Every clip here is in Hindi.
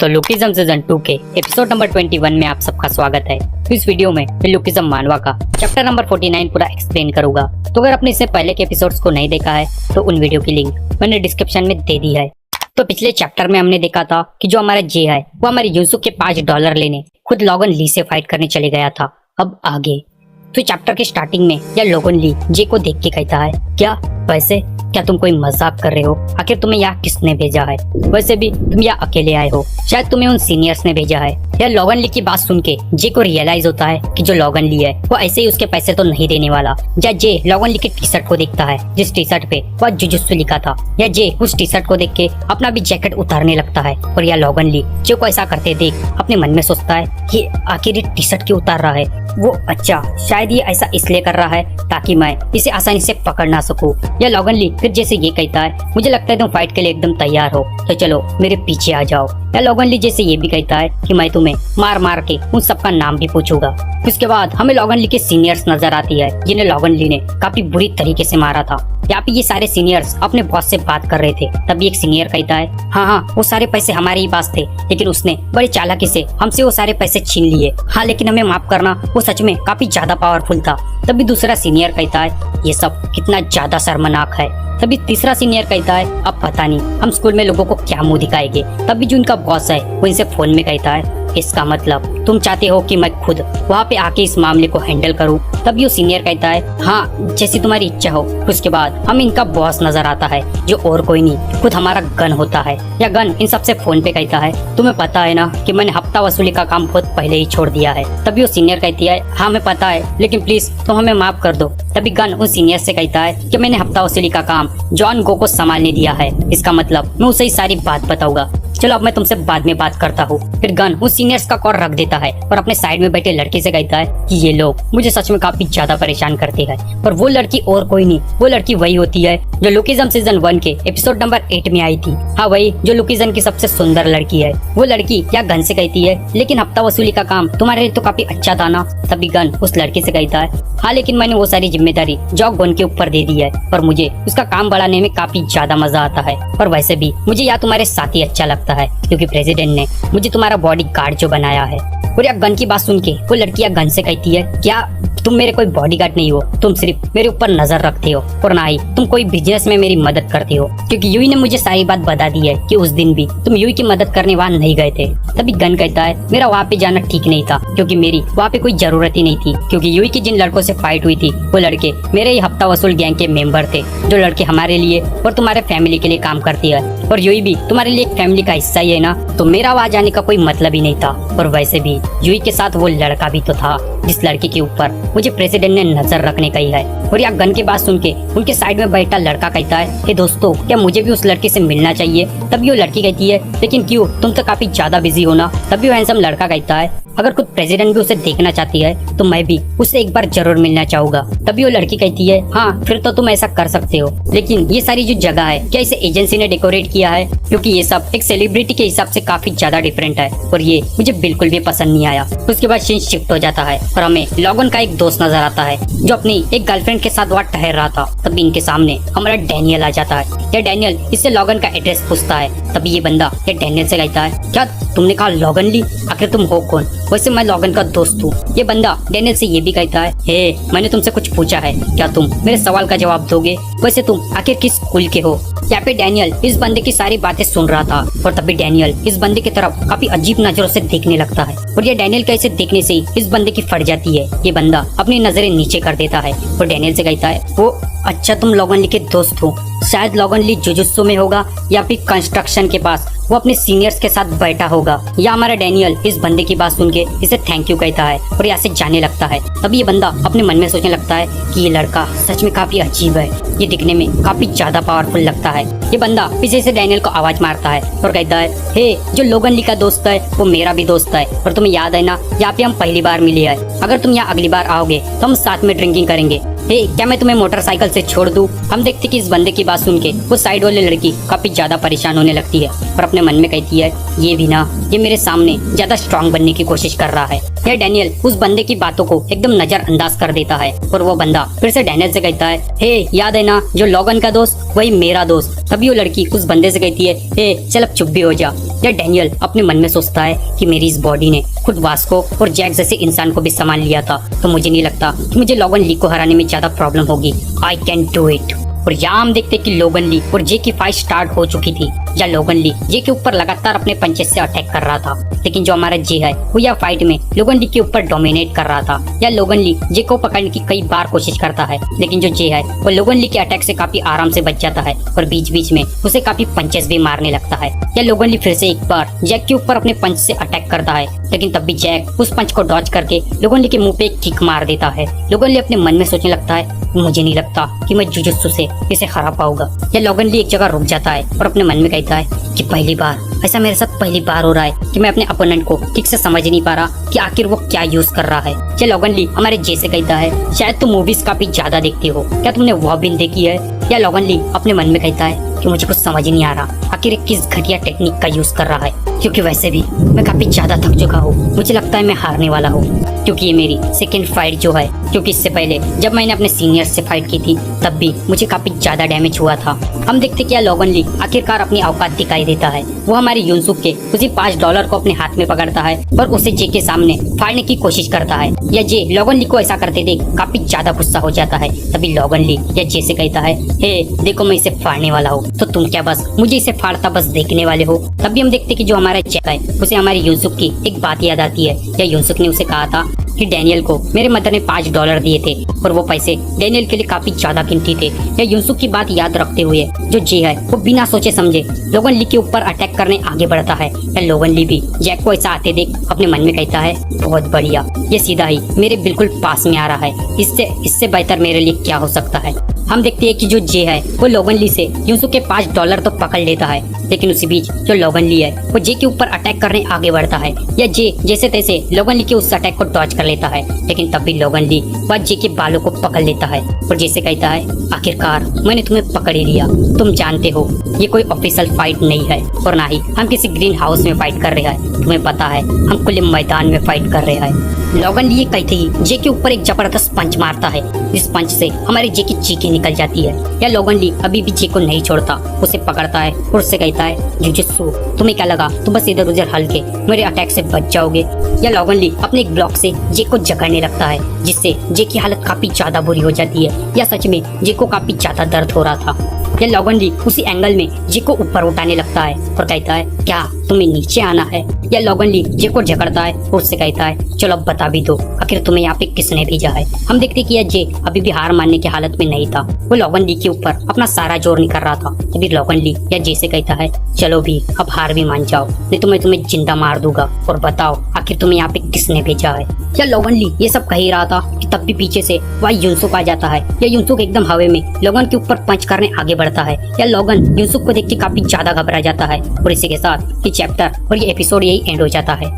तो लुकिज्म सीजन 2 के एपिसोड नंबर 21 में आप सबका स्वागत है। तो इस वीडियो में मैं लुकिज्म मानवा का चैप्टर नंबर 49 पूरा एक्सप्लेन करूंगा। तो अगर आपने इससे पहले के एपिसोड्स को नहीं देखा है तो उन वीडियो की लिंक मैंने डिस्क्रिप्शन में दे दी है। तो पिछले चैप्टर में हमने देखा था कि जो हमारा जे है वो हमारे यूसुफ के $5 लेने खुद लोगन ली से फाइट करने चले गया था। अब आगे तो चैप्टर के स्टार्टिंग में या लोगन ली जे को देख के कहता है, क्या वैसे क्या तुम कोई मजाक कर रहे हो? आखिर तुम्हें यहाँ किसने भेजा है? वैसे भी तुम यहाँ अकेले आए हो, शायद तुम्हें उन सीनियर्स ने भेजा है। यह लोगन ली की बात सुन के जे को रियलाइज होता है कि जो लोगन ली है वो ऐसे ही उसके पैसे तो नहीं देने वाला। जब जे लोगन ली के टी शर्ट को देखता है जिस टी शर्ट पे वह जुजुत्सु लिखा था, या जे उस टी शर्ट को देख के अपना भी जैकेट उतारने लगता है। और यह लोगन ली जे को ऐसा करते देख अपने मन में सोचता है कि आखिर ये टी शर्ट क्यों उतार रहा है? वो अच्छा शायद ये ऐसा इसलिए कर रहा है ताकि मैं इसे आसानी से पकड़ ना सकूं। यह लोगन ली फिर जैसे ये कहता है, मुझे लगता है तुम फाइट के लिए एकदम तैयार हो, तो चलो मेरे पीछे आ जाओ। या लोगन ली जैसे ये भी कहता है कि मैं तुम्हें मार मार के उन सबका नाम भी पूछूंगा। उसके बाद हमें लोगन ली के सीनियर्स नजर आती है जिन्हें लोगन ली ने काफी बुरी तरीके से मारा था। यहाँ पे ये सारे सीनियर्स अपने बॉस से बात कर रहे थे। तभी एक सीनियर कहता है, हाँ वो सारे पैसे हमारे ही पास थे, लेकिन उसने बड़ी चालाकी से हमसे वो सारे पैसे छीन लिए। हाँ लेकिन हमें माफ करना, वो सच में काफी ज्यादा पावरफुल था। तभी दूसरा सीनियर कहता है, ये सब कितना ज्यादा शर्मनाक है। तभी तीसरा सीनियर कहता है, अब पता नहीं हम स्कूल में लोगों को क्या मुंह दिखाएंगे। तभी जो उनका बॉस है वो इनसे फोन में कहता है, इसका मतलब तुम चाहते हो कि मैं खुद वहाँ पे आके इस मामले को हैंडल करूँ? तभी वो सीनियर कहता है, हाँ जैसी तुम्हारी इच्छा हो। उसके बाद हम इनका बॉस नजर आता है जो और कोई नहीं खुद हमारा गन होता है। या गन इन सबसे फोन पे कहता है, तुम्हें पता है ना कि मैंने हफ्ता वसूली का काम बहुत पहले ही छोड़ दिया है। तभी वो सीनियर कहती है, हाँ हमें पता है, लेकिन प्लीज तुम हमें माफ कर दो। तभी गन उन सीनियर से कहता है कि मैंने हफ्ता वसूली का काम जॉन गो को संभालने दिया है, इसका मतलब मैं उसे ही सारी बात बताऊंगा। चलो अब मैं तुमसे बाद में बात करता हूँ। फिर गन उस सीनियर्स का कॉल रख देता है और अपने साइड में बैठे लड़के से कहता है कि ये लोग मुझे सच में काफी ज्यादा परेशान करते हैं। और वो लड़की और कोई नहीं, वो लड़की वही होती है जो लुकिज्म सीजन 1 के एपिसोड नंबर 8 में आई थी। हाँ वही जो लुकिज्म की सबसे सुंदर लड़की है। वो लड़की या गन से कहती है, लेकिन हफ्ता वसूली का काम तुम्हारे लिए तो काफी अच्छा था ना? तभी गन उस लड़के से कहता है, हाँ लेकिन मैंने वो सारी जिम्मेदारी जॉक गन के ऊपर दे दी है और मुझे उसका काम बढ़ाने में काफी ज्यादा मजा आता है। और वैसे भी मुझे यहाँ तुम्हारे साथ ही अच्छा लगता है क्योंकि प्रेसिडेंट ने मुझे तुम्हारा बॉडी गार्ड जो बनाया है। और या गन की बात सुन के वो लड़की या गन से कहती है, क्या तुम मेरे कोई बॉडीगार्ड नहीं हो, तुम सिर्फ मेरे ऊपर नजर रखते हो और ना ही तुम कोई बिजनेस में मेरी मदद करते हो। क्योंकि यूई ने मुझे सारी बात बता दी है कि उस दिन भी तुम यूई की मदद करने वहाँ नहीं गए थे। तभी गन कहता है, मेरा वहाँ पे जाना ठीक नहीं था क्योंकि मेरी वहाँ पे कोई जरूरत ही नहीं थी। क्योंकि यूई की जिन लड़कों से फाइट हुई थी वो लड़के मेरे ही हफ्ता वसूल गैंग के मेंबर थे, जो लड़के हमारे लिए और तुम्हारे फैमिली के लिए काम करती है। और यूई भी तुम्हारे लिए एक फैमिली का हिस्सा ही है ना, तो मेरा वहाँ जाने का कोई मतलब ही नहीं था। और वैसे भी यूई के साथ वो लड़का भी तो था जिस लड़के के ऊपर मुझे प्रेसिडेंट ने नजर रखने कही है। और या गन की बात सुन के उनके साइड में बैठा लड़का कहता है, हे दोस्तों क्या मुझे भी उस लड़के से मिलना चाहिए? तभी वो लड़की कहती है, लेकिन क्यों, तुम तो काफी ज्यादा बिजी हो ना? तभी वो हैंडसम लड़का कहता है, अगर खुद प्रेसिडेंट भी उसे देखना चाहती है तो मैं भी उसे एक बार जरूर मिलना चाहूंगा। तभी वो लड़की कहती है, हाँ फिर तो तुम ऐसा कर सकते हो, लेकिन ये सारी जो जगह है क्या इसे एजेंसी ने डेकोरेट किया है? क्योंकि ये सब एक सेलिब्रिटी के हिसाब से काफी ज्यादा डिफरेंट है और ये मुझे बिल्कुल भी पसंद नहीं आया। उसके बाद सीन शिफ्ट हो जाता है और हमें लोगन का एक दोस्त नजर आता है जो अपनी एक गर्लफ्रेंड के साथ वहाँ ठहर रहा था। तभी इनके सामने हमारा डैनियल आ जाता है। या डैनियल इससे लोगन का एड्रेस पूछता है। तभी ये बंदा ये डैनियल से कहता है, क्या तुमने कहा लोगन ली? आखिर तुम हो कौन? वैसे मैं लोगन का दोस्त हूँ। ये बंदा डैनियल से ये भी कहता है, हे मैंने तुमसे कुछ पूछा है, क्या तुम मेरे सवाल का जवाब दोगे? वैसे तुम आखिर किस स्कूल के हो? यहाँ पे डैनियल इस बंदे की सारी बातें सुन रहा था और तभी डैनियल इस बंदे की तरफ काफी अजीब नजरों से देखने लगता है। और ये डैनियल का इसे देखने से ही इस बंदे की फट जाती है। ये बंदा अपनी नजरें नीचे कर देता है और डैनियल से कहता है, वो अच्छा तुम लोगन ली के दोस्त हो, शायद लोगन ली जुजुत्सु में होगा या फिर कंस्ट्रक्शन के पास वो अपने सीनियर्स के साथ बैठा होगा। या हमारा डैनियल इस बंदे की बात सुन के इसे थैंक यू कहता है और यहाँ से जाने लगता है। तभी ये बंदा अपने मन में सोचने लगता है कि ये लड़का सच में काफी अजीब है, ये दिखने में काफी ज्यादा पावरफुल लगता है। ये बंदा पीछे से डैनियल को आवाज मारता है और कहता है, हे जो लोगन ली का दोस्त है वो मेरा भी दोस्त है और तुम्हें याद है ना यहाँ पे हम पहली बार मिले हैं, अगर तुम यहाँ अगली बार आओगे तो हम साथ में ड्रिंकिंग करेंगे। क्या मैं तुम्हें मोटरसाइकिल से छोड़ दूं? हम देखते कि इस बंदे की बात सुन के वो साइड वाले लड़की काफी ज्यादा परेशान होने लगती है और अपने मन में कहती है, ये भी ना ये मेरे सामने ज्यादा स्ट्रांग बनने की कोशिश कर रहा है। यह डैनियल उस बंदे की बातों को एकदम नजरअंदाज कर देता है और वो बंदा फिर से डैनियल से कहता है, हे याद है ना जो लोगन का दोस्त वही मेरा दोस्त। तभी वो लड़की उस बंदे से कहती है, हे चल अब चुप भी हो जा। या डैनियल अपने मन में सोचता है कि मेरी इस बॉडी ने खुद वास्को और जैक जैसे इंसान को भी संभाल लिया था, तो मुझे नहीं लगता कि मुझे लोगन ली को हराने में ज्यादा प्रॉब्लम होगी। I can do it. और यहाँ हम देखते कि लोगन ली और जे की फाइट स्टार्ट हो चुकी थी। या लोगन ली जे के ऊपर लगातार अपने पंचेस से अटैक कर रहा था, लेकिन जो हमारा जे है वो यह फाइट में लोगन ली के ऊपर डोमिनेट कर रहा था। या लोगन ली जे को पकड़ने की कई बार कोशिश करता है, लेकिन जो जे है वो लोगन ली के अटैक से काफी आराम से बच जाता है और बीच बीच में उसे काफी पंचेस भी मारने लगता है। या लोगन ली फिर से एक बार जैक के ऊपर अपने पंच से अटैक करता है, लेकिन तब भी जैक उस पंच को डॉज करके लोगन ली के मुंह पे एक किक मार देता है। लोगन ली अपने मन में सोचने लगता है मुझे नहीं लगता कि मैं जुजुत्सु से इसे हरा पाऊंगा। या लोगन ली एक जगह रुक जाता है और अपने मन में कहता है कि पहली बार ऐसा मेरे साथ पहली बार हो रहा है कि मैं अपने अपोनेंट को ठीक से समझ नहीं पा रहा कि आखिर वो क्या यूज कर रहा है। या लोगन ली हमारे जे से कहता है शायद तुम मूवीज काफी ज्यादा देखती हो, क्या तुमने वह भी देखी है। या लोगन ली अपने मन में कहता है कि मुझे कुछ समझ नहीं आ रहा आखिर किस घटिया टेक्निक का यूज कर रहा है, क्योंकि वैसे भी मैं काफी ज्यादा थक चुका हूँ। मुझे लगता है मैं हारने वाला हूँ, क्योंकि ये मेरी सेकंड फाइट जो है, क्योंकि इससे पहले जब मैंने अपने सीनियर्स से फाइट की थी तब भी मुझे काफी ज्यादा डैमेज हुआ था। हम देखते कि लोगन ली आखिरकार अपनी औकात दिखाई देता है। वो हमारे यूनसुक के उसी $5 को अपने हाथ में पकड़ता है और उसे जे के सामने फाड़ने की कोशिश करता है। या जे लोगन ली को ऐसा करते देख काफी ज्यादा गुस्सा हो जाता है। तभी लोगन ली या जे से कहता है हे देखो मैं इसे फाड़ने वाला हूँ, तो तुम क्या बस मुझे इसे फाड़ता बस देखने वाले हो। तभी हम देखते कि जो हमारा जैक है उसे हमारे यूनसुक की एक बात याद आती है। या यूनसुक ने उसे कहा था कि डैनियल को मेरे मदर ने $5 दिए थे और वो पैसे डैनियल के लिए काफी ज्यादा कीमती थे। या यूनसुक की बात याद रखते हुए जो जे है वो बिना सोचे समझे लोगन ली के ऊपर अटैक करने आगे बढ़ता है। या लोगन ली भी जैक को ऐसा आते देख अपने मन में कहता है बहुत बढ़िया, ये सीधा ही मेरे बिल्कुल पास में आ रहा है, इससे बेहतर मेरे लिए क्या हो सकता है। हम देखते हैं कि जो जे है वो लोगन ली से यूनसुक के $5 तो पकड़ लेता है, लेकिन उसी बीच जो लोगन ली है वो जे के ऊपर अटैक करने आगे बढ़ता है। या जे जैसे तैसे लोगन ली के उस अटैक को डॉज कर लेता है, लेकिन तब भी लोगन ली वह जे के बालों को पकड़ लेता है और जैसे कहता है आखिरकार मैंने तुम्हें पकड़ ही लिया। तुम जानते हो ये कोई ऑफिशियल फाइट नहीं है और ना ही हम किसी ग्रीन हाउस में फाइट कर रहे हैं, तुम्हें पता है हम खुले मैदान में फाइट कर रहे हैं। लोगन ली कहते ही जे के ऊपर एक जबरदस्त पंच मारता है। इस पंच से हमारे जे की चीखें निकल जाती है। या लोगन ली अभी भी जे को नहीं छोड़ता, उसे पकड़ता है और उससे कहता है जुजुत्सु तुम्हें क्या लगा तुम बस इधर उधर हल्के मेरे अटैक से बच जाओगे। या लोगन ली अपने एक ब्लॉक से जे को जकड़ने लगता है, जिससे जे की हालत काफी ज्यादा बुरी हो जाती है। या सच में जे को काफी ज्यादा दर्द हो रहा था। या लोगन ली उसी एंगल में जे को ऊपर उठाने लगता है और कहता है क्या तुम्हें नीचे आना है। या लोगन ली जे को जकड़ता है और उससे कहता है चलो अब बता भी दो आखिर तुम्हें यहाँ पे किसने भेजा है। हम देखते कि यह जे अभी भी हार मानने की हालत में नहीं था, वो लोगन ली के ऊपर अपना सारा जोर निकल रहा था। तभी लोगन ली या जे से कहता है चलो भी अब हार भी मान जाओ, नहीं तो मैं तुम्हें जिंदा मार दूंगा और बताओ आखिर तुम्हें यहाँ पे किसने भेजा है। या लोगन ली ये सब कह ही रहा था कि तब भी पीछे से वह यूनसुक आ जाता है। या यूनसुक एकदम हवा में लोगन के ऊपर पंच करने आगे बढ़ता है। या लोगन यूनसुक को देख के काफी ज्यादा घबरा जाता है और इसी के साथ ये चैप्टर और ये एपिसोड यही एंड हो जाता है।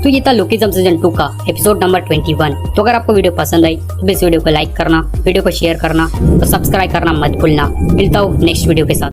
तो ये था लुकिज्म सीजन 2 का एपिसोड नंबर 21। तो अगर आपको वीडियो पसंद आई तो इस वीडियो को लाइक करना, वीडियो को शेयर करना और सब्सक्राइब करना मत भूलना। मिलता हूँ नेक्स्ट वीडियो के साथ।